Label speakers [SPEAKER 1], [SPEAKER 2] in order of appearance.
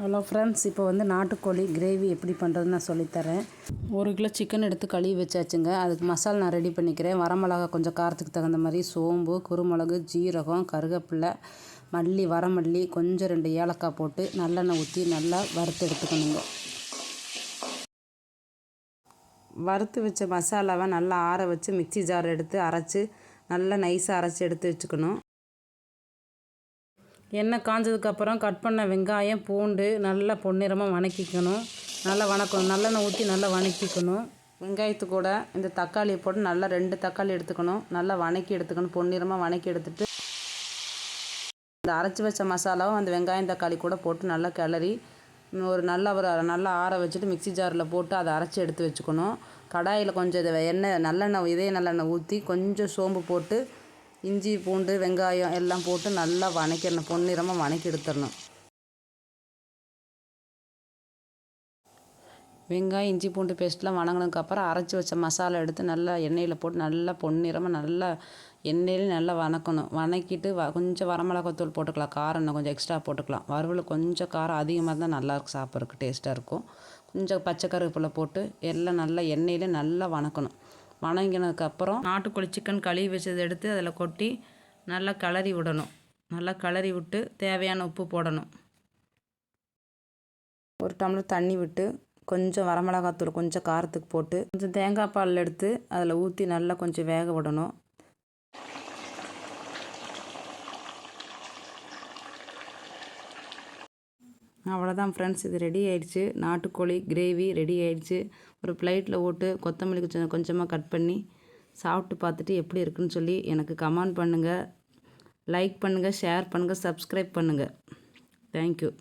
[SPEAKER 1] Hello friends, இப்போ வந்து நாட்டுக்கோழி கிரேவி எப்படி பண்ணுறதுன்னு நான் சொல்லித்தரேன். 1 கிலோ சிக்கன் எடுத்து கழுவி வச்சாச்சுங்க. அதுக்கு மசாலா நான் ரெடி பண்ணிக்கிறேன். வரமிளகா கொஞ்சம் காரத்துக்கு தகுந்த மாதிரி, சோம்பு, குருமிளகு, ஜீரகம், கருவேப்பிலை, மல்லி, வரமல்லி, கொஞ்சம் 2 ஏலக்காய் போட்டு நல்லெண்ணெய் ஊற்றி நல்லா வறுத்து எடுத்துக்கணுங்க. வறுத்து வச்ச மசாலாவை நல்லா ஆற வச்சு மிக்ஸி ஜார் எடுத்து அரைச்சி நல்லா நைஸாக அரைச்சி எடுத்து வச்சுக்கணும். எண்ணெய் காஞ்சதுக்கப்புறம் கட் பண்ண வெங்காயம், பூண்டு நல்லா பொன்னிறமாக வணக்கிக்கணும். நல்லா வணக்கணும். நல்லெண்ணெய் ஊற்றி நல்லா வணக்கிக்கணும். வெங்காயத்து கூட இந்த தக்காளியை போட்டு நல்லா 2 தக்காளி எடுத்துக்கணும். நல்லா வணக்கி எடுத்துக்கணும். பொன்னிறமாக வணக்கி எடுத்துட்டு இந்த அரைச்சி வச்ச மசாலாவும் அந்த வெங்காயம் தக்காளி கூட போட்டு நல்லா கிளறி நல்லா ஆற வச்சுட்டு மிக்ஸி ஜாரில் போட்டு அதை அரைச்சி எடுத்து வச்சுக்கணும். கடாயில் கொஞ்சம் நல்லெண்ணெய் ஊற்றி கொஞ்சம் சோம்பு போட்டு இஞ்சி, பூண்டு, வெங்காயம் எல்லாம் போட்டு நல்லா வணக்கிடணும். பொன்னிறமாக வணக்கி எடுத்துடணும். வெங்காயம், இஞ்சி, பூண்டு பேஸ்ட்லாம் வணங்கினதுக்கப்புறம் அரைச்சி வச்ச மசாலா எடுத்து நல்லா எண்ணெயில் போட்டு நல்லா பொன்னிறமாக நல்லா எண்ணெயிலே நல்லா வணக்கணும். வணக்கிட்டு கொஞ்சம் வரமிளகாத்தூள் போட்டுக்கலாம். காரம் இன்னும் கொஞ்சம் எக்ஸ்ட்ரா போட்டுக்கலாம். வறுவல் கொஞ்சம் காரம் அதிகமாக இருந்தால் நல்லாயிருக்கும், சாப்பிட்றதுக்கு டேஸ்ட்டாக இருக்கும். கொஞ்சம் பச்சை கருவேப்பிலை போட்டு எல்லாம் நல்லா எண்ணெயிலே நல்லா வணக்கணும். வணங்கினதுக்கப்புறம் நாட்டுக்கோழி சிக்கன் கழுவி வச்சதை எடுத்து அதில் கொட்டி நல்லா கிளறி விடணும். நல்லா கிளறி விட்டு தேவையான உப்பு போடணும். 1 டம்ளர் தண்ணி விட்டு கொஞ்சம் வரமிளகாத்தூள் கொஞ்சம் காரத்துக்கு போட்டு கொஞ்சம் தேங்காய் பால் எடுத்து அதில் ஊற்றி நல்லா கொஞ்சம் வேக விடணும். அவ்வளோதான் ஃப்ரெண்ட்ஸ், இது ரெடி ஆயிடுச்சு. நாட்டுக்கோழி கிரேவி ரெடி ஆயிடுச்சு. ஒரு பிளேட்டில் போட்டு கொத்தமல்லி கொஞ்சமாக கட் பண்ணி சாப்பிட்டு பார்த்துட்டு எப்படி இருக்குன்னு சொல்லி எனக்கு கமெண்ட் பண்ணுங்கள். லைக் பண்ணுங்கள், ஷேர் பண்ணுங்கள், சப்ஸ்கிரைப் பண்ணுங்கள். தேங்க்யூ.